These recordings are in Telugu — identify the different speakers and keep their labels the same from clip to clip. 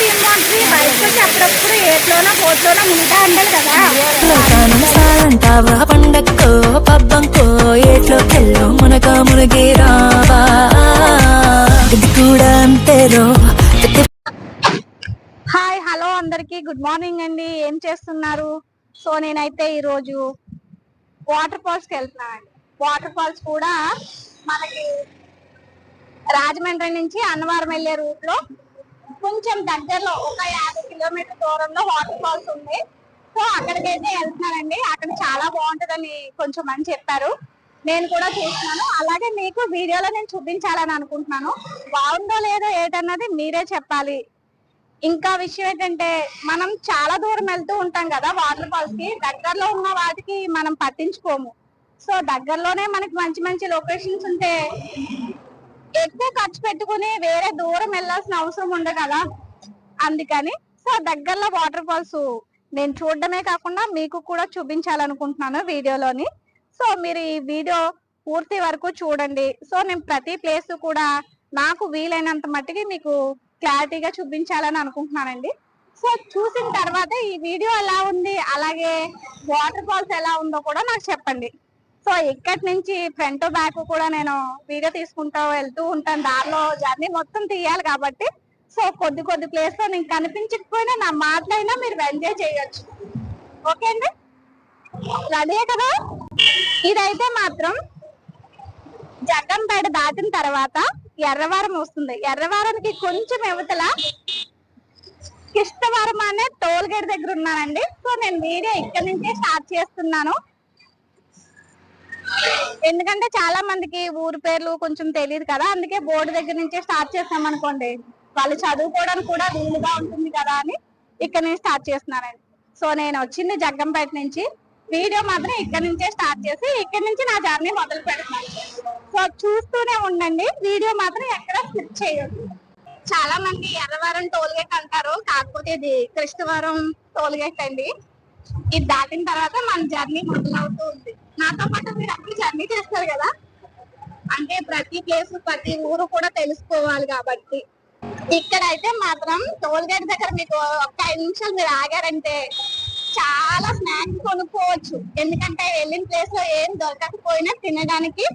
Speaker 1: టీమ్ బాగుంటుంది. బయటకు వచ్చి అప్పుడప్పుడు ఏట్లోనో పోట్లోనో మునుగుతా ఉంటాను కదా.
Speaker 2: అంటావా పండక్కో పబ్బంకో ఏట్లోకెళ్ళో మునక మునిగి రావా ఇది కూడా అంతేరో.
Speaker 1: హాయ్ హలో అందరికి గుడ్ మార్నింగ్ అండి. ఏం చేస్తున్నారు? సో నేనైతే ఈరోజు వాటర్ ఫాల్స్ కి వెళ్తున్నానండి. వాటర్ ఫాల్స్ కూడా మనకి రాజమండ్రి నుంచి అన్నవరం వెళ్ళే రూట్ లో కొంచెం దగ్గరలో ఒక 50 కిలోమీటర్ దూరంలో వాటర్ ఫాల్స్ ఉంది. సో అక్కడికైతే వెళ్తున్నానండి. అక్కడ చాలా బాగుంటుందని కొంచెం మంది చెప్పారు. నేను కూడా చూస్తున్నాను. అలాగే మీకు వీడియోలో నేను చూపించాలని అనుకుంటున్నాను. బాగుందో లేదో ఏటన్నది మీరే చెప్పాలి. ఇంకా విషయం ఏంటంటే మనం చాలా దూరం వెళ్తూ ఉంటాం కదా వాటర్ ఫాల్స్ కి. దగ్గరలో ఉన్న వాటికి మనం పట్టించుకోము. సో దగ్గరలోనే మనకి మంచి మంచి లొకేషన్స్ ఉంటే ఎక్కువ ఖర్చు పెట్టుకుని వేరే దూరం వెళ్ళాల్సిన అవసరం ఉండదు కదా. అందుకని సో దగ్గరలో వాటర్ ఫాల్స్ నేను చూడడమే కాకుండా మీకు కూడా చూపించాలనుకుంటున్నాను వీడియోలోని. సో మీరు ఈ వీడియో పూర్తి వరకు చూడండి. సో నేను ప్రతి ప్లేస్ కూడా నాకు వీలైనంత మట్టికి మీకు క్లారిటీగా చూపించాలని అనుకుంటున్నానండి. సో చూసిన తర్వాత ఈ వీడియో ఎలా ఉంది, అలాగే వాటర్ ఫాల్స్ ఎలా ఉందో కూడా నాకు చెప్పండి. సో ఇక్కడి నుంచి ఫ్రంట్ బ్యాక్ కూడా నేను వీడియో తీసుకుంటూ వెళ్తూ ఉంటాను. దారిలో జర్నీ మొత్తం తీయాలి కాబట్టి సో కొద్ది కొద్ది ప్లేస్ లో నేను కనిపించకపోయినా నా మాటలైనా మీరు ఎంజాయ్ చేయొచ్చు. ఓకే అండి, రెడీ కదా? ఇదైతే మాత్రం జగ్గంపేట దాటిన తర్వాత ఎర్రవరం వస్తుంది. ఎర్రవరానికి కొంచెం యువతల కిష్టవరం అనే టోల్ గేట్ దగ్గర ఉన్నానండి. సో నేను వీడియో ఇక్కడ నుంచే స్టార్ట్ చేస్తున్నాను. ఎందుకంటే చాలా మందికి ఊరు పేర్లు కొంచెం తెలియదు కదా. అందుకే బోర్డు దగ్గర నుంచే స్టార్ట్ చేస్తాం అనుకోండి, వాళ్ళు చదువుకోవడానికి కూడా వీలుగా ఉంటుంది కదా అని ఇక్కడ నుంచి స్టార్ట్ చేస్తున్నానండి. సో నేను వచ్చింది జగ్గంపేట నుంచి. వీడియో మాత్రం ఇక్కడ నుంచే స్టార్ట్ చేసి ఇక్కడ నుంచి నా జర్నీ మొదలు పెడుతున్నాను. సో చూస్తూనే ఉండండి, వీడియో మాత్రం ఎక్కడ స్కిప్ చేయొద్దు. చాలా మంది ఎర్రవరం టోల్ గేట్ అంటారు, కాకపోతే ఇది కృష్ణవరం టోల్ గేట్ అండి. ఇది దాటిన తర్వాత మన జర్నీ మొదలవుతూ ఉంది. నాతో పాటు మీరు అప్పుడు జర్నీ చేస్తారు కదా, అంటే ప్రతి ప్లేస్ ప్రతి ఊరు కూడా తెలుసుకోవాలి కాబట్టి. ఇక్కడైతే మాత్రం టోల్ గేట్ దగ్గర మీకు ఒక 5 నిమిషాలు మీరు ఆగారంటే చాలా స్నాక్స్ కొనుక్కోవచ్చు. ఎందుకంటే వెళ్ళిన ప్లేస్ లో ఏం దొరకకపోయినా తినడానికి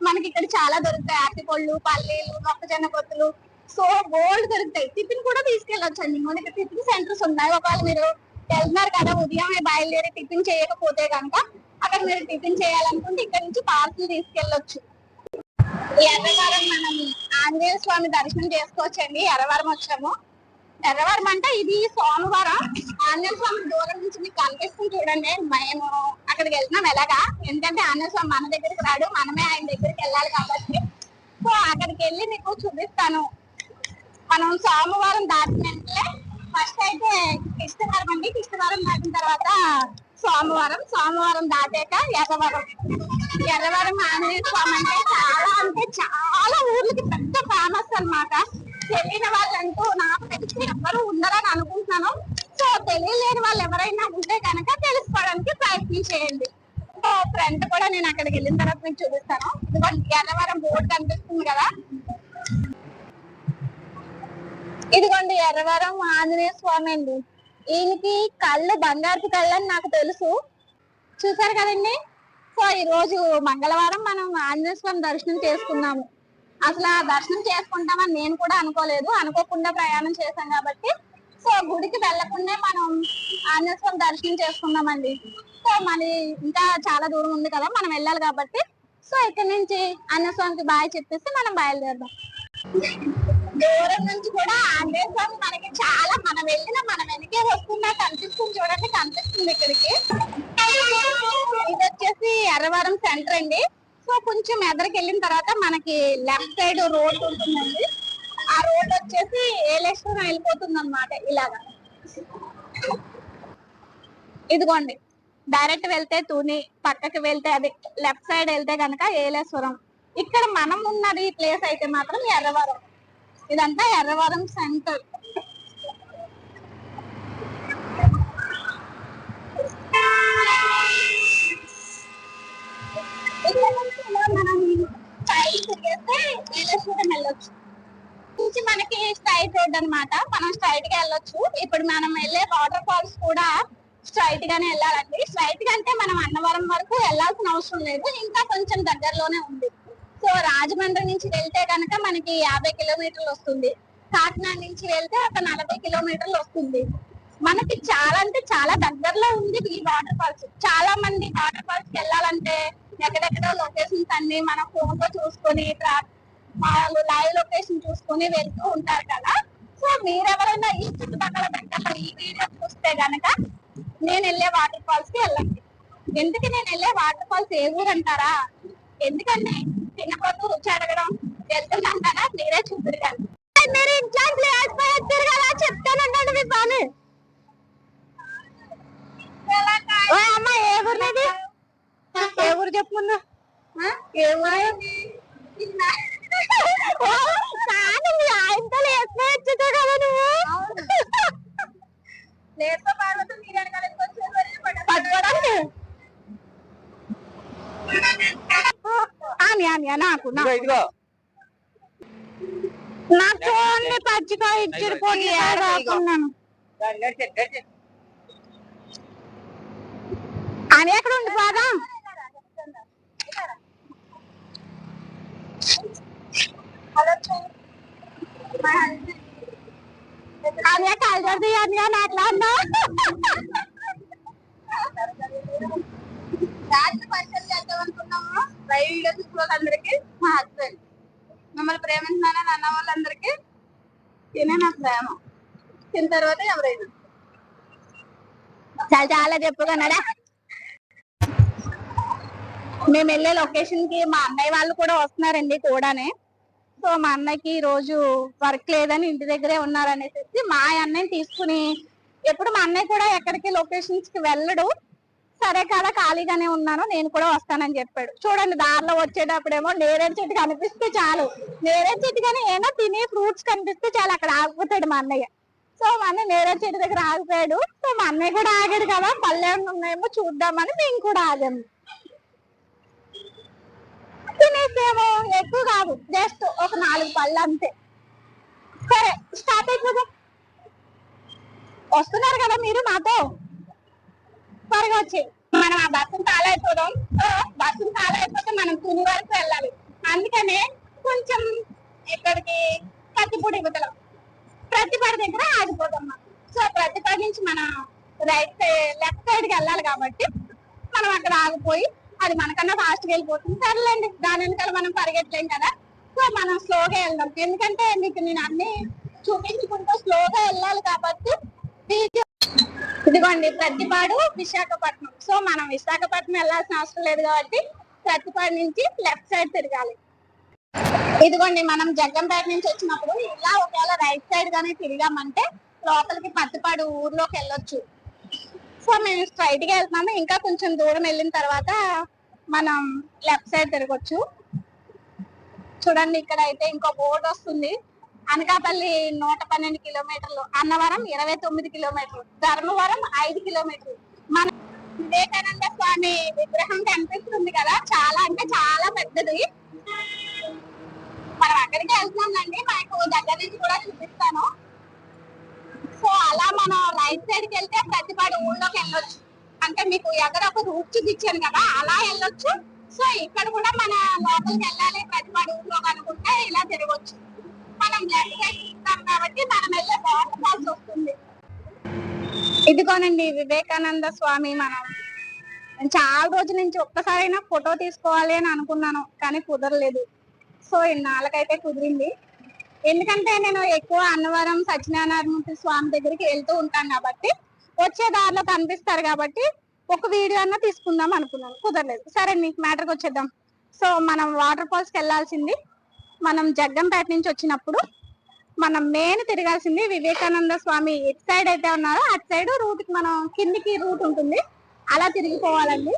Speaker 1: మనకి ఇక్కడ చాలా దొరుకుతాయి. అరటిపళ్ళు, పల్లీలు, మొక్కజొన్న పొత్తులు, సో గోల్డ్ దొరుకుతాయి. టిఫిన్ కూడా తీసుకెళ్ళొచ్చు అండి. మనకి టిఫిన్ సెంటర్స్ ఉన్నాయి. ఒకవేళ మీరు వెళ్తున్నారు కదా, ఉదయమే బయలుదేరి టిఫిన్ చేయకపోతే కనుక అక్కడ మీరు టిఫిన్ చేయాలనుకుంటే ఇక్కడ నుంచి పార్సల్ తీసుకెళ్ళొచ్చు. ఎర్రవరం మనం ఆంజనేయ స్వామి దర్శనం చేసుకోవచ్చండి. ఎర్రవరం వచ్చాము. ఎర్రవరం అంటే ఇది సోమవారం. ఆంజనేయ స్వామి దూరం నుంచి మీకు కనిపిస్తుంది చూడండి. మేము అక్కడికి వెళ్తున్నాం ఎలాగా, ఎందుకంటే ఆంజనేయ స్వామి మన దగ్గరికి రాడు, మనమే ఆయన దగ్గరికి వెళ్ళాలి కాబట్టి. సో అక్కడికి వెళ్ళి మీకు చూపిస్తాను. మనం సోమవారం దాటినంటే ఫస్ట్ అయితే కిష్టవరం అండి. కిష్టవరం దాటిన తర్వాత సోమవారం, సోమవారం దాటాక ఎర్రవరం. ఎర్రవరం ఆంజనేయ స్వామి అంటే చాలా ఊర్లకి పెద్ద ఫేమస్ అన్నమాట. తెలియని వాళ్ళంటూ నాకు తెలిసి ఎవరు ఉండరని అనుకుంటున్నాను. సో తెలియలేని వాళ్ళు ఎవరైనా ఉంటే కనుక తెలుసుకోవడానికి ప్రయత్నం చేయండి. సో ఫ్రెండ్ కూడా నేను అక్కడికి వెళ్ళిన తర్వాత మీకు చూపిస్తాను. ఎర్రవరం బోర్డు కనిపిస్తుంది కదా, ఇదిగోండి ఎర్రవరం ఆంజనేయ స్వామి అండి. ఈయనకి కళ్ళు బంగారు కళ్ళు అని నాకు తెలుసు, చూసారు కదండి. సో ఈ రోజు మంగళవారం మనం ఆంజనేయ స్వామి దర్శనం చేసుకున్నాము. అసలు ఆ దర్శనం చేసుకుంటామని నేను కూడా అనుకోలేదు. అనుకోకుండా ప్రయాణం చేశాం కాబట్టి సో గుడికి వెళ్లకుండా మనం ఆంజనేయ స్వామి దర్శనం చేసుకున్నామండి. సో మరి ఇంకా చాలా దూరం ఉంది కదా, మనం వెళ్ళాలి కాబట్టి సో ఇక్కడ నుంచి ఆంజనేయ స్వామికి బాయ్ చెప్పేసి మనం బయలుదేరదాం. దూరం నుంచి కూడా ఆంజనేయ స్వామి మనకి చాలా, మనం వెళ్ళిన మన వెనకే వస్తున్నా కనిపిస్తుంది చూడండి, కనిపిస్తుంది ఇక్కడికి. ఇది వచ్చేసి ఎర్రవరం సెంటర్ అండి. సో కొంచెం ఎదరికి వెళ్ళిన తర్వాత మనకి లెఫ్ట్ సైడ్ రోడ్ ఉంటుందండి. ఆ రోడ్ వచ్చేసి ఏలేశ్వరం వెళ్ళిపోతుంది అనమాట. ఇలాగా ఇదిగోండి, డైరెక్ట్ వెళ్తే తుని, పక్కకి వెళ్తే అది లెఫ్ట్ సైడ్ వెళ్తే కనుక ఏలేశ్వరం. ఇక్కడ మనం ఉన్నది ప్లేస్ అయితే మాత్రం ఎర్రవరం. ఇదంతా ఎర్రవరం సెంటర్. మనం పైకి తిరిగేస్తే ఏలేశ్వరం వెళ్ళొచ్చు. నుంచి మనకి స్ట్రైట్ రోడ్ అన్నమాట. మనం స్ట్రైట్ గా వెళ్ళొచ్చు. ఇప్పుడు మనం వెళ్ళే వాటర్ ఫాల్స్ కూడా స్ట్రైట్ గానే వెళ్ళాలండి. స్ట్రైట్ గా అంటే మనం అన్నవరం వరకు వెళ్ళాల్సిన అవసరం లేదు, ఇంకా కొంచెం దగ్గరలోనే ఉంది. సో రాజమండ్రి నుంచి వెళ్తే కనుక మనకి 50 కిలోమీటర్లు వస్తుంది. కాకినాడ నుంచి వెళ్తే ఒక 40 కిలోమీటర్లు వస్తుంది. మనకి చాలా అంటే చాలా దగ్గరలో ఉంది ఈ వాటర్ ఫాల్స్. చాలా మంది వాటర్ ఫాల్స్ కి వెళ్ళాలంటే ఎక్కడెక్కడో లొకేషన్స్ అన్ని మన ఫోన్ లో చూసుకొని వాళ్ళు లైవ్ లొకేషన్ చూసుకొని వెళ్తూ ఉంటారు కదా. సో మీరెవరైనా ఈ చుట్టుపక్కల దగ్గరలో ఈ వీడియో చూస్తే గనక నేను వెళ్ళే వాటర్ ఫాల్స్ కి వెళ్ళండి. ఎందుకు నేను వెళ్ళే వాటర్ ఫాల్స్ ఏ ఊరు అంటారా? ఎందుకంటే తినకపోతూ రుచి అడగడం వెళ్తుందంటారా? మీరే చూద్దరు కానీ మీరు ఇంట్లో వచ్చారు కదా చెప్తానంటాను మీ పని. అమ్మ ఏ ఊరు మీది? ఏ ఊరు చెప్పుకున్నా? ఏ ఊరు? ఆయనతో లేకపోవచ్చు కదా నువ్వు. లేకపోతే పట్టుకోవడానికి నాకు నాకు చూడండి పచ్చికాయ ఇచ్చారు పోనీ రాకున్నాను అని ఎక్కడ ఉంది బాగా అని కలజది అని అట్లా అన్నా రాత్రి పరిచయం చేద్దాం అనుకున్నాము. రైలు చూసుకోవాలందరికి మా హస్బెండ్ మమ్మల్ని ప్రేమించున్నానని అన్న వాళ్ళందరికీ తినే నా ప్రేమ. తిన్న తర్వాత ఎవరైనా చాలా చాలా చెప్పుకున్నాడా. మేము వెళ్ళే లొకేషన్ కి మా అన్నయ్య వాళ్ళు కూడా వస్తున్నారండి కూడానే. సో మా అన్నయ్యకి ఈ రోజు వర్క్ లేదని ఇంటి దగ్గరే ఉన్నారనేసి మా అన్నయ్యని తీసుకుని, ఎప్పుడు మా అన్నయ్య కూడా ఎక్కడికి లొకేషన్స్ కి వెళ్ళడు. సరే కదా ఖాళీగానే ఉన్నాను నేను కూడా వస్తానని చెప్పాడు. చూడండి దారిలో వచ్చేటప్పుడేమో నేరేడు చెట్టు కనిపిస్తే చాలు, నేరేడు చెట్టు కానీ ఏమో తినే ఫ్రూట్స్ కనిపిస్తే చాలు అక్కడ ఆగిపోతాడు మా అన్నయ్య. సో మా అన్నయ్య నేరేడు చెట్టు దగ్గర ఆగిపోయాడు. సో మా అన్నయ్య కూడా ఆగాడు కదా, పళ్ళు ఏమైనా ఉన్నాయేమో చూద్దామని మేము కూడా ఆగాము. తినేసేమో ఎక్కువ కాదు, జస్ట్ ఒక 4 పళ్ళు అంతే. సరే స్టార్ట్ అయిపోదాం. వస్తున్నారు కదా మీరు మాతో, త్వరగా వచ్చి మనం ఆ బస్సును ఖాళీ అయిపోదాం. బస్సును ఖాళీ అయిపోతే మనం తుని వరకు వెళ్ళాలి. అందుకనే కొంచెం ఇక్కడికి పత్తిపూడి ఇవతల ప్రతిపాడు దగ్గర ఆగిపోదాం. సో ప్రతిపాడు నుంచి మన లెఫ్ట్ సైడ్ కి వెళ్ళాలి కాబట్టి మనం అక్కడ ఆగిపోయి, అది మనకన్నా ఫాస్ట్ గా వెళ్ళిపోతుంది. సర్లేండి దాని వెనకాల మనం పరిగెట్టలేం కదా. సో మనం స్లోగా వెళ్దాం, ఎందుకంటే మీకు నేను అన్ని చూపించుకుంటూ స్లోగా వెళ్ళాలి కాబట్టి. ఇదిగోండి ప్రతిపాడు విశాఖపట్నం. సో మనం విశాఖపట్నం వెళ్ళాల్సిన అవసరం లేదు కాబట్టి ప్రతిపాడు నుంచి లెఫ్ట్ సైడ్ తిరగాలి. ఇదిగోండి మనం జగ్గంపేట నుంచి వచ్చినప్పుడు ఇలా ఒకవేళ రైట్ సైడ్ గానే తిరిగామంటే లోపలికి పత్తిపాడు ఊర్లోకి వెళ్ళొచ్చు. సో మేము స్ట్రైట్ గా వెళ్తున్నాము. ఇంకా కొంచెం దూరం వెళ్ళిన తర్వాత మనం లెఫ్ట్ సైడ్ తిరగొచ్చు. చూడండి ఇక్కడ అయితే ఇంకో బోర్డు వస్తుంది. అనకాపల్లి 112 కిలోమీటర్లు, అన్నవరం 29 కిలోమీటర్లు, ధర్మవరం 5 కిలోమీటర్లు. మన వివేకానంద స్వామి విగ్రహం కనిపిస్తుంది కదా, చాలా అంటే చాలా పెద్దది. మనం అక్కడికి వెళ్తున్నామండి, మనకు దగ్గర నుంచి కూడా చూపిస్తాను. సో అలా మనం రైట్ సైడ్ కి వెళ్తే ప్రతిపాడు ఊళ్ళోకి వెళ్ళొచ్చు. అంటే మీకు ఎక్కడ ఒక రూట్ చూపించాను కదా, అలా వెళ్ళొచ్చు. సో ఇక్కడ కూడా మన లోపలికి వెళ్ళాలి ప్రతిపాడు ఊళ్ళో అనుకుంటే ఇలా తిరగొచ్చు. మనం లెఫ్ట్ సైడ్ చూస్తాం కాబట్టి మనం వెళ్ళే వాటర్ ఫాల్స్ వస్తుంది. ఇదిగోనండి వివేకానంద స్వామి. నేను చాలా రోజుల నుంచి ఒక్కసారైనా ఫోటో తీసుకోవాలి అని అనుకున్నాను, కానీ కుదరలేదు. సో ఇన్నాళ్ళకైతే కుదిరింది. ఎందుకంటే నేను ఎక్కువ అన్నవరం సత్యనారాయణమూర్తి స్వామి దగ్గరికి వెళ్తూ ఉంటాను కాబట్టి, వచ్చే దారిలో కనిపిస్తారు కాబట్టి ఒక వీడియో అన్నా తీసుకుందాం అనుకున్నాను, కుదరలేదు. సరే నీకు మ్యాటర్కి వచ్చేద్దాం. సో మనం వాటర్ ఫాల్స్ కి వెళ్ళాల్సింది. మనం జగ్గంపేట నుంచి వచ్చినప్పుడు మనం మెయిన్ తిరగాల్సింది వివేకానంద స్వామి. ఎటు సైడ్ అయితే ఉన్నారో అటు సైడ్ రూట్ కి మనం కిందికి రూట్ ఉంటుంది, అలా తిరిగిపోవాలండి.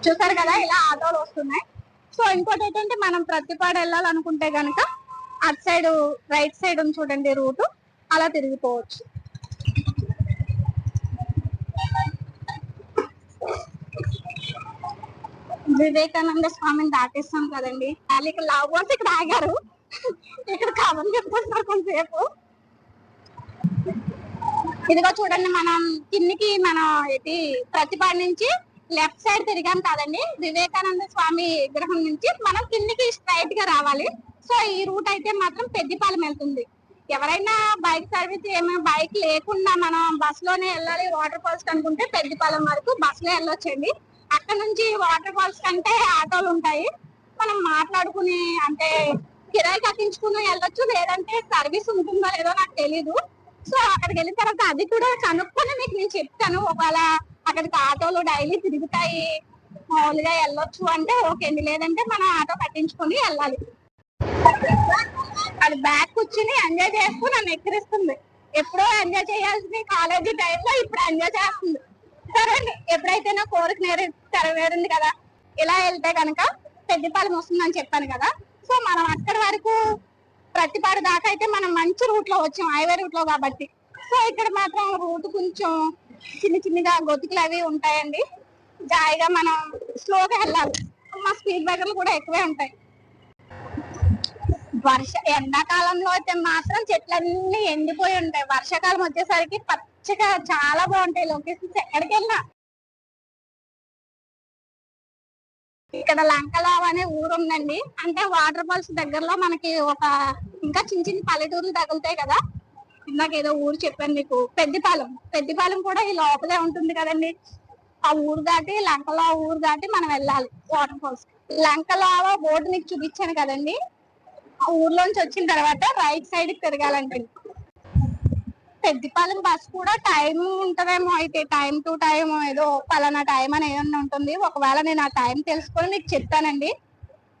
Speaker 1: చూసారు కదా ఇలా ఆటోలు వస్తున్నాయి. సో ఇంకోటి ఏంటంటే మనం ప్రతిపాడు వెళ్ళాలనుకుంటే గనక అటు సైడ్ రైట్ సైడ్ ఉంది చూడండి రూట్, అలా తిరిగిపోవచ్చు. వివేకానంద స్వామిని దాటేస్తాం కదండి. ఇక్కడ లవ్ బర్డ్స్ ఇక్కడ ఆగారు. ఇక్కడ కమని చెప్పుకుంటున్నారు కొంతసేపు. ఇదిగో చూడండి, మనం కిందికి మనం ఇది ప్రతిపాడు నుంచి లెఫ్ట్ సైడ్ తిరిగాం కదండి, వివేకానంద స్వామి విగ్రహం నుంచి మనం కిందికి స్ట్రైట్ గా రావాలి. సో ఈ రూట్ అయితే మాత్రం పెద్దిపాలెం వెళ్తుంది. ఎవరైనా బైక్ సర్వీస్ ఏమైనా బైక్ లేకుండా మనం బస్ లోనే వెళ్ళాలి వాటర్ ఫాల్స్ అనుకుంటే పెద్దిపాలెం వరకు బస్ లో వెళ్ళొచ్చండి. అక్కడ నుంచి వాటర్ ఫాల్స్ కంటే ఆటోలు ఉంటాయి, మనం మాట్లాడుకుని అంటే కిరాయి కట్టించుకుని వెళ్ళొచ్చు, లేదంటే సర్వీస్ ఉంటుందో లేదో నాకు తెలీదు. సో అక్కడికి వెళ్ళిన తర్వాత అది కూడా కనుక్కొని మీకు నేను చెప్తాను. ఒకవేళ అక్కడికి ఆటోలు డైలీ తిరుగుతాయి మామూలుగా వెళ్ళొచ్చు అంటే ఓకే అండి, లేదంటే మనం ఆటో కట్టించుకొని వెళ్ళాలి. అది బ్యాగ్ కూర్చుని ఎంజాయ్ చేస్తూ నన్ను ఎక్కిరిస్తుంది. ఎప్పుడో ఎంజాయ్ చేయాల్సింది కాలేజీ టైంలో ఇప్పుడు ఎంజాయ్ చేస్తుంది. సరే అండి, ఎప్పుడైతే నా కోరిక నెరవేరింది కదా, ఇలా వెళ్తే కనుక పెద్దపాలెం వస్తుందని చెప్పాను కదా. సో మనం అక్కడి వరకు ప్రతిపాడు దాకా అయితే మనం మంచి రూట్ లో వచ్చాం, హైవే రూట్ లో కాబట్టి. సో ఇక్కడ మాత్రం రూట్ కొంచెం చిన్నగా గొతుకులు అవి ఉంటాయండి, జాయిగా మనం స్లోగా వెళ్ళాలి. మా స్పీడ్ బ్రేకర్లు కూడా ఎక్కువే ఉంటాయి. ఎండాకాలంలో అయితే మాత్రం చెట్లన్నీ ఎండిపోయి ఉంటాయి, వర్షాకాలం వచ్చేసరికి పచ్చగా చాలా బాగుంటాయి లొకేషన్స్ ఎక్కడికి వెళ్ళినా. ఇక్కడ లంకలావ్ అనే ఊరు ఉందండి, అంటే వాటర్ ఫాల్స్ దగ్గరలో మనకి ఒక ఇంకా చిన్న పల్లెటూర్లు తగులుతాయి కదా. ఇందాక ఏదో ఊరు చెప్పాను మీకు, పెద్దిపాలెం కూడా ఈ లోపలే ఉంటుంది కదండి. ఆ ఊరు దాటి లంకలావ్ ఊరు దాటి మనం వెళ్ళాలి వాటర్ ఫాల్స్. లంకలావ బోర్డు మీకు చూపించాను కదండి, ఆ ఊర్లోంచి వచ్చిన తర్వాత రైట్ సైడ్ కి తిరగాలంటే పెద్దిపాలెం బస్ కూడా టైం ఉంటదేమో, అయితే టైం టు టైం ఏదో పలానా టైం అని ఏమన్నా ఉంటుంది. ఒకవేళ నేను ఆ టైం తెలుసుకొని మీకు చెప్తానండి.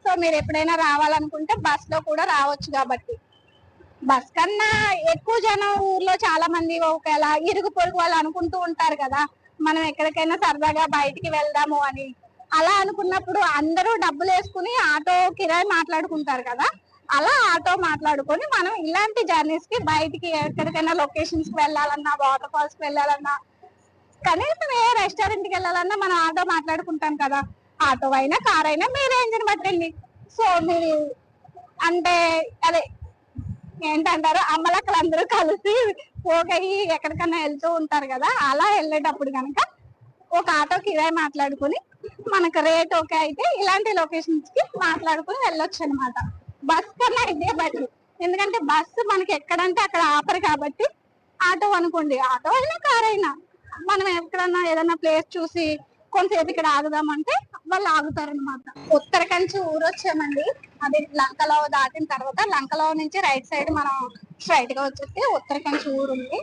Speaker 1: సో మీరు ఎప్పుడైనా రావాలనుకుంటే బస్ లో కూడా రావచ్చు. కాబట్టి బస్ కన్నా ఎక్కువ జనం ఊర్లో చాలా మంది ఒకవేళ ఇరుగు పొరుగు వాళ్ళు అనుకుంటూ ఉంటారు కదా, మనం ఎక్కడికైనా సరదాగా బయటికి వెళ్దాము అని. అలా అనుకున్నప్పుడు అందరూ డబ్బులు వేసుకుని ఆటో కిరాయి మాట్లాడుకుంటారు కదా, అలా ఆటో మాట్లాడుకొని మనం ఇలాంటి జర్నీస్ కి బయటికి ఎక్కడికైనా లొకేషన్స్ కి వెళ్ళాలన్నా, వాటర్ ఫాల్స్ కి వెళ్ళాలన్నా, కనీసం ఏ రెస్టారెంట్ కి వెళ్ళాలన్నా మనం ఆటో మాట్లాడుకుంటాం కదా. ఆటో అయినా కార్ అయినా మీ రేంజ్ ని బట్టండి. సో మీరు అంటే అదే ఏంటంటారు, అమ్మలక్కలు అందరూ కలిసి పోగయ్యి ఎక్కడికన్నా వెళ్తూ ఉంటారు కదా, అలా వెళ్ళేటప్పుడు కనుక ఒక ఆటో కిరాయి మాట్లాడుకుని మనకు రేట్ ఓకే అయితే ఇలాంటి లొకేషన్స్ కి మాట్లాడుకుని వెళ్ళొచ్చు అనమాట. బస్ కన్నా ఇదే బెటర్, ఎందుకంటే బస్సు మనకి ఎక్కడంటే అక్కడ ఆపరు కాబట్టి. ఆటో అనుకోండి, ఆటో అయినా కార్ అయినా మనం ఎక్కడన్నా ఏదైనా ప్లేస్ చూసి కొంతసేపు ఇక్కడ ఆగుదామంటే వాళ్ళు ఆగుతారనమాట. ఉత్తరకంచి ఊరు వచ్చామండి, అది లంకలో దాటిన తర్వాత లంకలో నుంచి రైట్ సైడ్ మనం స్ట్రైట్ గా వచ్చేస్తే ఉత్తరకంచి ఊరు ఉంది.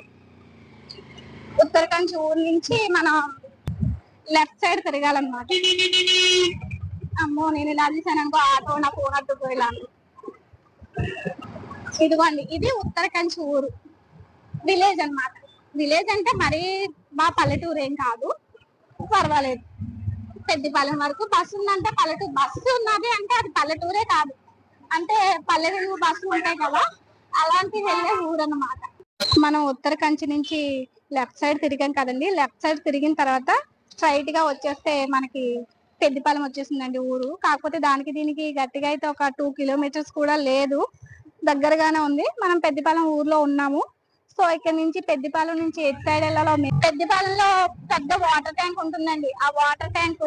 Speaker 1: ఉత్తరకంచి ఊరు నుంచి మనం లెఫ్ట్ సైడ్ తిరగాలన్నమాట. అమ్మో నేను ఇలా తీసాను అనుకో, ఆటో నా ఫోన్ అడ్డుపోయేలా. ఇదిగోండి, ఇది ఉత్తరకంచి ఊరు, విలేజ్ అన్నమాట. విలేజ్ అంటే మరీ మా పల్లెటూరు ఏం కాదు, పర్వాలేదు. పెద్దపాలెం వరకు బస్సు ఉందంటే పల్లెటూరు, బస్సు ఉన్నది అంటే అది పల్లెటూరే కాదు, అంటే పల్లెటూరు బస్సులు ఉంటాయి కదా, అలాంటి వెళ్ళే ఊరు అన్నమాట. మనం ఉత్తరకంచి నుంచి లెఫ్ట్ సైడ్ తిరిగాం కదండి, లెఫ్ట్ సైడ్ తిరిగిన తర్వాత స్ట్రైట్ గా వచ్చేస్తే మనకి పెద్దపాలెం వచ్చేసిందండి ఊరు. కాకపోతే దానికి దీనికి గట్టిగా అయితే ఒక 2 కిలోమీటర్స్ కూడా లేదు, దగ్గరగానే ఉంది. మనం పెద్దపాలెం ఊర్లో ఉన్నాము. సో ఇక్కడ నుంచి పెద్దపాలెం నుంచి ఎటు సైడ్ వెళ్ళాలో, పెద్దపాలెంలో పెద్ద వాటర్ ట్యాంక్ ఉంటుందండి, ఆ వాటర్ ట్యాంక్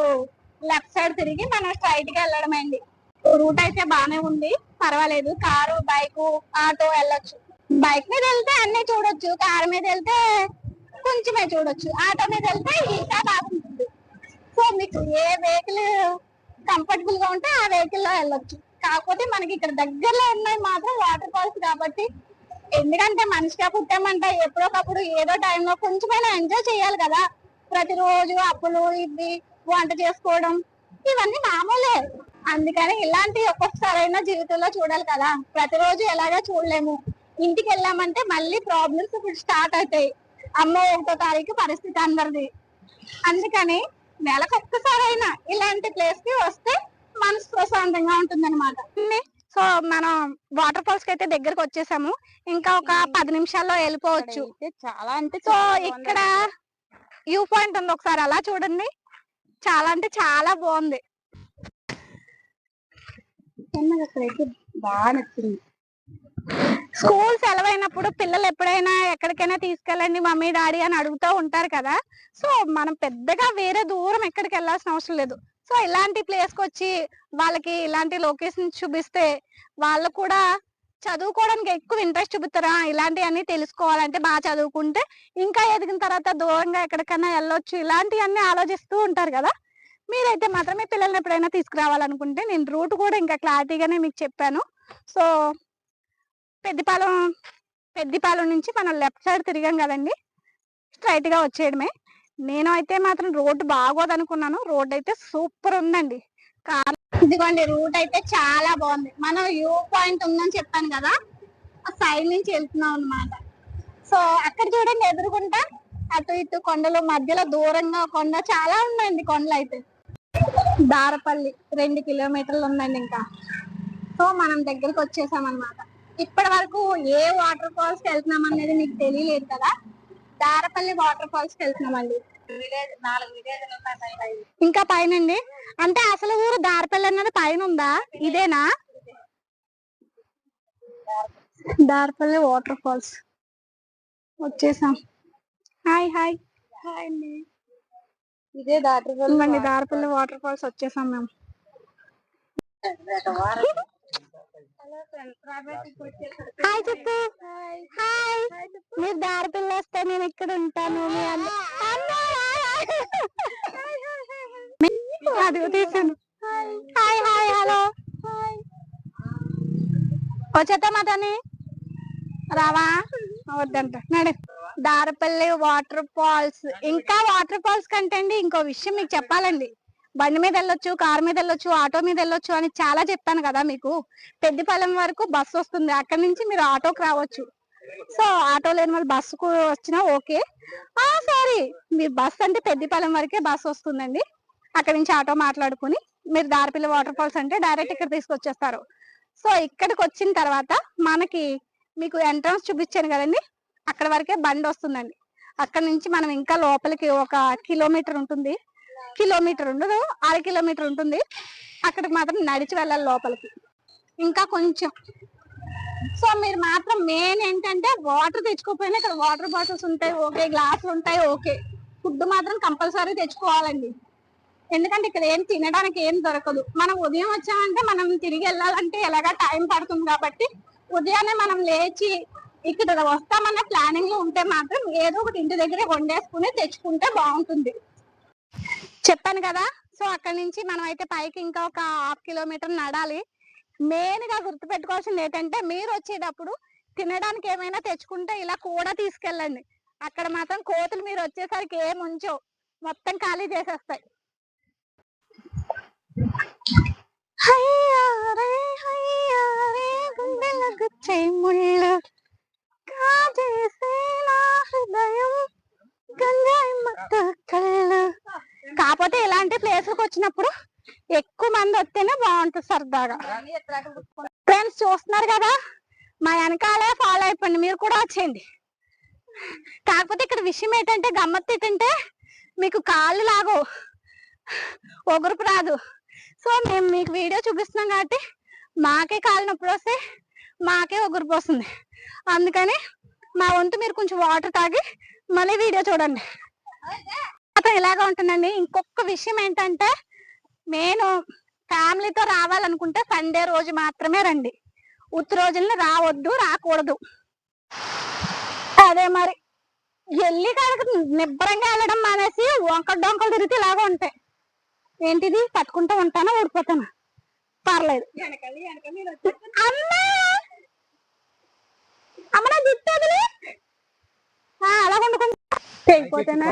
Speaker 1: లెఫ్ట్ సైడ్ తిరిగి మనం స్ట్రైట్ గా వెళ్ళడమేండి. రూట్ అయితే బానే ఉంది, పర్వాలేదు. కారు, బైక్, ఆటో వెళ్ళొచ్చు. బైక్ మీద వెళ్తే అన్ని చూడొచ్చు, కారు మీద వెళ్తే కొంచెమే చూడొచ్చు, ఆటో మీద వెళ్తే ఇంకా బాగుంటుంది. సో మీకు ఏ వెహికల్ కంఫర్టబుల్ గా ఉంటే ఆ వెహికల్ లో వెళ్ళొచ్చు. కాకపోతే మనకి ఇక్కడ దగ్గరలో ఉన్నాయి మాత్రం వాటర్ ఫాల్స్ కాబట్టి, ఎందుకంటే మనిషిగా పుట్టామంటే ఎప్పుడోకప్పుడు ఏదో టైంలో కొంచెమైనా ఎంజాయ్ చేయాలి కదా. ప్రతిరోజు అప్పులు ఇవి వంట చేసుకోవడం ఇవన్నీ మామూలే. అందుకని ఇలాంటి ఒక్కొక్కసారైనా జీవితంలో చూడాలి కదా, ప్రతిరోజు ఎలాగా చూడలేము. ఇంటికి వెళ్ళామంటే మళ్ళీ ప్రాబ్లమ్స్ ఇప్పుడు స్టార్ట్ అవుతాయి. అమ్మో 1వ తారీఖు పరిస్థితి అందరిది. అందుకని నెలకు ఒక్కసారైనా ఇలాంటి ప్లేస్ కి వస్తే మనసు ప్రశాంతంగా ఉంటుంది అనమాట. సో మనం వాటర్ ఫాల్స్ కి అయితే దగ్గరకు వచ్చేసాము, ఇంకా ఒక 10 నిమిషాల్లో వెళ్ళిపోవచ్చు. చాలా అంటే సో ఇక్కడ వ్యూ పాయింట్ ఉంది, ఒకసారి అలా చూడండి. చాలా అంటే చాలా బాగుంది, బాగా నచ్చింది. స్కూల్ సెలవైనప్పుడు పిల్లలు ఎప్పుడైనా ఎక్కడికైనా తీసుకెళ్ళండి మమ్మీ డాడీ అని అడుగుతూ ఉంటారు కదా. సో మనం పెద్దగా వేరే దూరం ఎక్కడికి వెళ్ళాల్సిన అవసరం లేదు. సో ఇలాంటి ప్లేస్ కి వచ్చి వాళ్ళకి ఇలాంటి లొకేషన్ చూపిస్తే వాళ్ళు కూడా చదువుకోవడానికి ఎక్కువ ఇంట్రెస్ట్ చూపుతారా. ఇలాంటివన్నీ తెలుసుకోవాలంటే బాగా చదువుకుంటే ఇంకా ఎదిగిన తర్వాత దూరంగా ఎక్కడికైనా వెళ్ళొచ్చు, ఇలాంటివన్నీ ఆలోచిస్తూ ఉంటారు కదా. మీరైతే మాత్రం మీ పిల్లల్ని ఎప్పుడైనా తీసుకురావాలనుకుంటే నేను రూట్ కూడా ఇంకా క్లారిటీగానే మీకు చెప్పాను. సో పెద్దిపాలెం పెద్దిపాలెం నుంచి మనం లెఫ్ట్ సైడ్ తిరిగాం కదండి, స్ట్రైట్ గా వచ్చేయడమే. నేను అయితే మాత్రం రోడ్డు బాగోదు అనుకున్నాను, రోడ్ అయితే సూపర్ ఉందండి. ఇదిగోండి రూట్ అయితే చాలా బాగుంది. మనం వ్యూ పాయింట్ ఉందని చెప్పాను కదా, ఆ సైడ్ నుంచి వెళ్తున్నాం అన్నమాట. సో అక్కడ చూడండి ఎదురుకుంటా అటు ఇటు కొండలు, మధ్యలో దూరంగా కొండ, చాలా ఉన్నాయండి కొండలు అయితే. దారపల్లి 2 కిలోమీటర్లు ఉందండి ఇంకా. సో మనం దగ్గరికి వచ్చేసాం అన్నమాట. ఇప్పటి వరకు ఏ వాటర్ ఫాల్స్ కి వెళ్తున్నాం అనేది మీకు తెలియలేదు కదా. దారపల్లి వాటర్ ఫాల్స్ కి వెళ్తున్నామండి. 4 విలేజ్లు ఉన్నాయి ఇంకా పైనండి. అంటే అసలు ఊరు దారపల్లి అన్నది పైన ఉందా? ఇదేనా దారపల్లి వాటర్ ఫాల్స్? వచ్చేసాం. హాయ్ హాయ్ హాయ్ అండి. ఇదే దారపల్లి వాటర్ ఫాల్స్ వచ్చేసాం మేము. హాయ్ చెప్పు. హాయ్. మీరు దారిపిల్ల వస్తే నేను ఇక్కడ ఉంటాను. అదిగో తీసాను. హాయ్ హాయ్ హలో వచ్చేద్దాం అతని రావా వద్దంట నడు. Darapalli water falls. ఇంకా వాటర్ ఫాల్స్ కంటే అండి ఇంకో విషయం మీకు చెప్పాలండి. బండి మీద వెళ్ళొచ్చు, కారు మీద వెళ్ళొచ్చు, ఆటో మీద వెళ్ళొచ్చు అని చాలా చెప్పాను కదా మీకు. పెద్దిపాలెం వరకు బస్సు వస్తుంది, అక్కడ నుంచి మీరు ఆటోకి రావచ్చు. సో ఆటో లేని వాళ్ళు బస్సుకు వచ్చినా ఓకే. సారీ, మీరు బస్ అంటే పెద్దిపాలెం వరకే బస్సు వస్తుందండి. అక్కడ నుంచి ఆటో మాట్లాడుకుని మీరు దారపల్లి వాటర్ ఫాల్స్ అంటే డైరెక్ట్ ఇక్కడ తీసుకొచ్చేస్తారు. సో ఇక్కడికి వచ్చిన తర్వాత మనకి మీకు ఎంట్రన్స్ చూపించాను కదండి, అక్కడ వరకే బండి వస్తుందండి. అక్కడ నుంచి మనం ఇంకా లోపలికి 1 కిలోమీటర్ ఉంటుంది, కిలోమీటర్ ఉండదు 1/2 కిలోమీటర్ ఉంటుంది. అక్కడికి మాత్రం నడిచి వెళ్ళాలి లోపలికి ఇంకా కొంచెం. సో మీరు మాత్రం మెయిన్ ఏంటంటే వాటర్ తెచ్చుకోకపోయినా ఇక్కడ వాటర్ బాటిల్స్ ఉంటాయి ఓకే, గ్లాసులు ఉంటాయి ఓకే. ఫుడ్ మాత్రం కంపల్సరీ తెచ్చుకోవాలండి, ఎందుకంటే ఇక్కడ ఏం తినడానికి ఏం దొరకదు. మనం ఉదయం వచ్చామంటే మనం తిరిగి వెళ్ళాలంటే ఎలాగా టైం పడుతుంది కాబట్టి ఉదయాన్నే మనం లేచి ఇక్కడ వస్తామన్న ప్లానింగ్ లో ఉంటే మాత్రం ఏదో ఒకటి ఇంటి దగ్గరే వండేసుకుని తెచ్చుకుంటే బాగుంటుంది. చెప్పాను కదా. సో అక్కడ నుంచి మనం అయితే పైకి ఇంకా 1/2 కిలోమీటర్ నడాలి. మెయిన్ గా గుర్తు పెట్టుకోవాల్సింది ఏంటంటే మీరు వచ్చేటప్పుడు తినడానికి ఏమైనా తెచ్చుకుంటే ఇలా కూడా తీసుకెళ్ళండి. అక్కడ మాత్రం కోతులు మీరు వచ్చేసరికి ఏం ఉంచో మొత్తం ఖాళీ చేసేస్తాయి. కాకపోతే ఇలాంటి ప్లేస్లకు వచ్చినప్పుడు ఎక్కువ మంది వస్తేనే బాగుంటుంది సరదాగా. ఫ్రెండ్స్ చూస్తున్నారు కదా, మా వెనకాలే ఫాలో అయిపోండి, మీరు కూడా వచ్చేయండి. కాకపోతే ఇక్కడ విషయం ఏంటంటే గమ్మత్తు ఏంటంటే మీకు కాళ్ళు లాగో ఒగురుపు రాదు. సో మేము మీకు వీడియో చూపిస్తున్నాం కాబట్టి మాకే కాళ్ళు నొప్పులు వస్తే మాకే ఒగురుపు వస్తుంది. అందుకని మా వంతు మీరు కొంచెం వాటర్ తాగి మళ్ళీ వీడియో చూడండి. ఇలాగా ఉంటుందండి. ఇంకొక విషయం ఏంటంటే నేను ఫ్యామిలీతో రావాలనుకుంటే సండే రోజు మాత్రమే రండి, ఉత్తి రోజుల్ని రావద్దు, రాకూడదు. అదే మరి వెళ్ళి కనుక నిబ్బరంగా వెళ్ళడం మానేసి వంకలు డొంకలు తిరిగితే ఇలాగా ఉంటాయి. ఏంటిది పట్టుకుంటూ ఉంటానా ఓడిపోతానా పర్లేదు. అమ్మ నా జుట్టు అలా వండుకుంటా తెగిపోతున్నా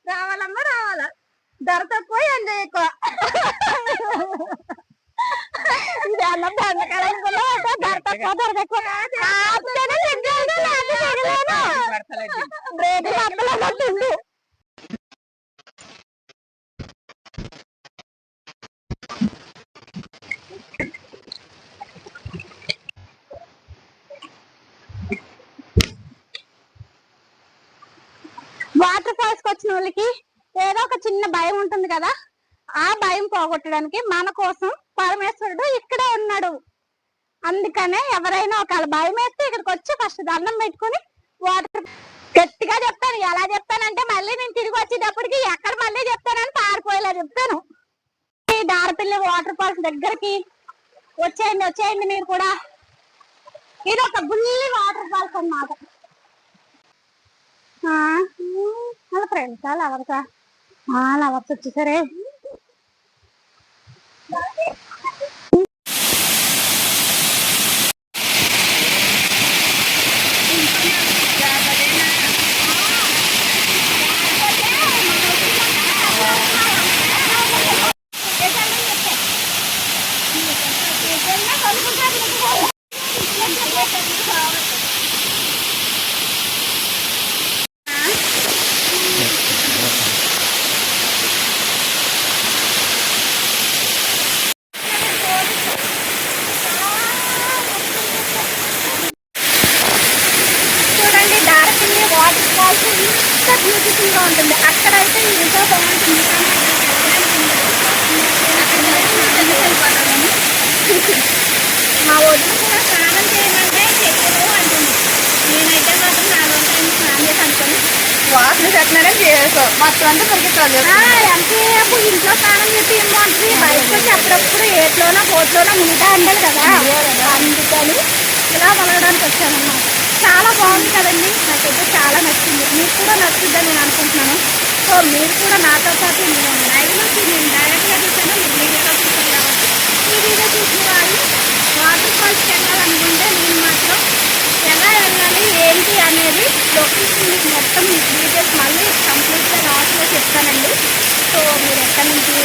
Speaker 1: రావాలమ్మా రావాలా, ధర తక్కువ ఎంజాయ్ ఎక్కువ. ఇది అన్నం దండకాలనుకున్నా ధర తక్కువ ధర తక్కువ ఫాల్స్ కి వచ్చిన వాళ్ళకి ఏదో ఒక చిన్న భయం ఉంటుంది కదా, ఆ భయం పోగొట్టడానికి మన కోసం పరమేశ్వరుడు ఇక్కడే ఉన్నాడు. అందుకనే ఎవరైనా ఒకవేళ భయం వేస్తే ఇక్కడికి వచ్చి ఫస్ట్ దండం పెట్టుకుని వాటర్, గట్టిగా చెప్తాను. ఎలా చెప్తానంటే మళ్ళీ నేను తిరిగి వచ్చేటప్పటికి ఎక్కడ మళ్ళీ చెప్తానని పారిపోయేలా చెప్తాను. దారపిల్లి వాటర్ ఫాల్స్ దగ్గరికి వచ్చేయండి మీరు కూడా. ఇది ఒక బుల్లి వాటర్ ఫాల్స్ అన్నమాట. వాళ్ళ ఫ్రెండ్సా లవర్సా? లవర్స్ వచ్చేసరే. చూడండి, దారపిల్లి వాటర్ ఫాల్స్ ఇంత బ్యూటిఫుల్ గా ఉంటుంది. అక్కడైతే ఇంకా బాగుంటుంది. మా వదిన కూడా స్నానం చేయమంటే ఎక్కడో అంటుంది. నేనైతే మాత్రం నా రోజు స్నానం అనుకోని వాసన చెట్లనే మొత్తం అంతా దొరుకుతుంది. ఎంతసేపు ఇంట్లో స్నానం చేసి ఏం బాగుంటుంది, బయటకు వచ్చి అప్పుడప్పుడు ఏట్లోనో పోట్లోనో మునిగా అంటారు కదా, అందుకని ఇలా మొలగడానికి వచ్చానన్నమాట. చాలా బాగుంది కదండి, నాకైతే చాలా నచ్చింది. మీకు కూడా నచ్చుద్దని నేను అనుకుంటున్నాను. సో మీరు కూడా నాతో పాటు నేను లైవ్లో నేను డైరెక్ట్గా చూసాను, మీరు వీడియోలో చూసాను కాబట్టి ఈ వీడియో చూసిన వాళ్ళు వాటర్ ఫాల్స్కి వెళ్ళాలనుకుంటే నేను మాత్రం ఎలా వెళ్ళాలి ఏంటి అనేది లొకేషన్ మీకు మొత్తం డీటెయిల్స్ మళ్ళీ కంప్లీట్గా లాస్ట్లో చెప్తానండి. సో మీరు ఎక్కడి నుంచి,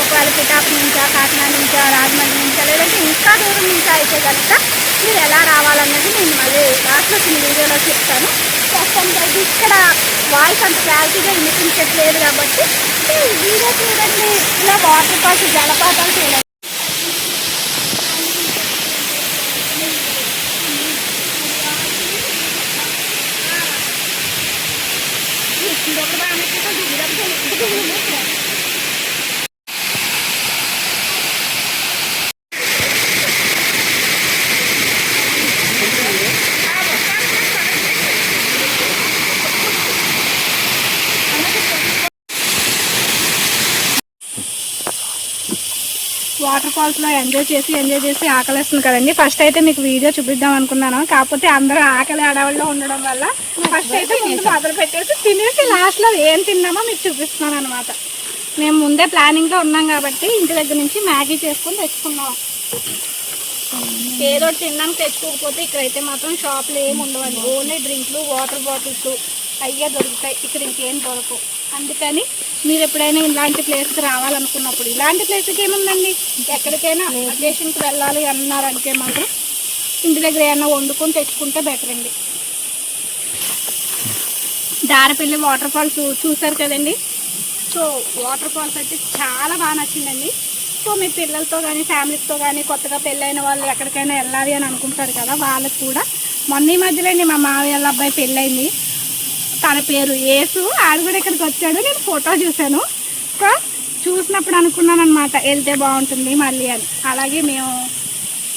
Speaker 1: ఒకవేళ పిఠాపు నుంచా, కాకినాడ నుంచా, రాజమండ్రి నుంచా, లేదంటే ఇంకా దూరం నుంచా అయితే కనుక మీరు ఎలా రావాలన్నది నేను మళ్ళీ లాస్ట్లో చిన్న వీడియోలో చెప్తాను. ప్రస్తుతానికి అయితే ఇక్కడ వాయిస్ అంత క్లారిటీగా వినిపించట్లేదు కాబట్టి ఈ వీడియో చూడండి. ఇలా వాటర్ ఫాల్స్, జలపాతాలు చూడండి. వాటర్ ఫాల్స్ లో ఎంజాయ్ చేసి ఆకలిస్తుంది కదండి. ఫస్ట్ అయితే మీకు వీడియో చూపిద్దాం అనుకున్నాను, కాకపోతే అందరూ ఆకలి అడవుల్లో ఉండడం వల్ల ఫస్ట్ అయితే ముందు మొదలు పెట్టేసి తినేసి లాస్ట్ లో ఏం తిన్నామో మీకు చూపిస్తున్నాను అనమాట. మేము ముందే ప్లానింగ్ లో ఉన్నాం కాబట్టి ఇంటి దగ్గర నుంచి మ్యాగీ చేసుకుని తెచ్చుకున్నాం. ఏదో తినడానికి తెచ్చుకోకపోతే ఇక్కడైతే మాత్రం షాప్లో ఏమి ఉండవండి. ఓన్లీ డ్రింక్లు, వాటర్ బాటిల్స్ అయ్యే దొరుకుతాయి, ఇక్కడ ఇంకేం దొరకవు. అందుకని మీరు ఎప్పుడైనా ఇలాంటి ప్లేస్కి రావాలనుకున్నప్పుడు, ఇలాంటి ప్లేస్కి ఏముందండి, ఎక్కడికైనా అకేషన్కి వెళ్ళాలి అన్నారంటే మాత్రం ఇంటి దగ్గర ఏమైనా వండుకొని తెచ్చుకుంటే బెటర్ అండి. దారపల్లి వాటర్ ఫాల్స్ చూసారు కదండి. సో వాటర్ ఫాల్స్ అయితే చాలా బాగా నచ్చిందండి. సో మీ పిల్లలతో కానీ ఫ్యామిలీతో కానీ కొత్తగా పెళ్ళైన వాళ్ళు ఎక్కడికైనా వెళ్ళాలి అని అనుకుంటారు కదా, వాళ్ళకి కూడా మొన్న ఈ మధ్యలోనే మా మావయ్య వాళ్ళ అబ్బాయి పెళ్ళయింది. తన పేరు యేసు, ఆడు కూడా ఇక్కడికి వచ్చాడు. నేను ఫోటో చూశాను. సో చూసినప్పుడు అనుకున్నాను అనమాట, వెళ్తే బాగుంటుంది మళ్ళీ అని. అలాగే మేము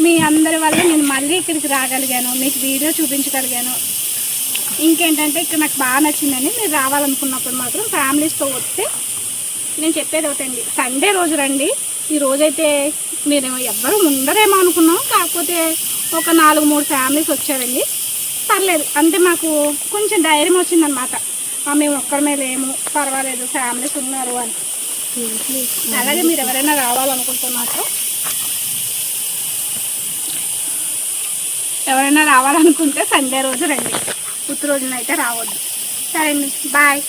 Speaker 1: మీ అందరి వల్ల నేను మళ్ళీ ఇక్కడికి రాగలిగాను, మీకు వీడియో చూపించగలిగాను. ఇంకేంటంటే ఇక్కడ నాకు బాగా నచ్చిందని, మీరు రావాలనుకున్నప్పుడు మాత్రం ఫ్యామిలీస్తో వస్తే నేను చెప్పేది ఒకటండి, సండే రోజు రండి. ఈ రోజైతే మీరు ఎవ్వరూ ముందరేమో అనుకున్నాం, కాకపోతే ఒక 4-3 ఫ్యామిలీస్ వచ్చారండి. పర్లేదు, అంటే మాకు కొంచెం ధైర్యం వచ్చిందనమాట, మేము ఒక్కడమే లేము, పర్వాలేదు ఫ్యామిలీస్ ఉన్నారు అని. అలాగే మీరు ఎవరైనా రావాలనుకుంటున్నారు, ఎవరైనా రావాలనుకుంటే సండే రోజు రండి, ఉత్త రోజునైతే రావద్దు. సరే అండి, బాయ్.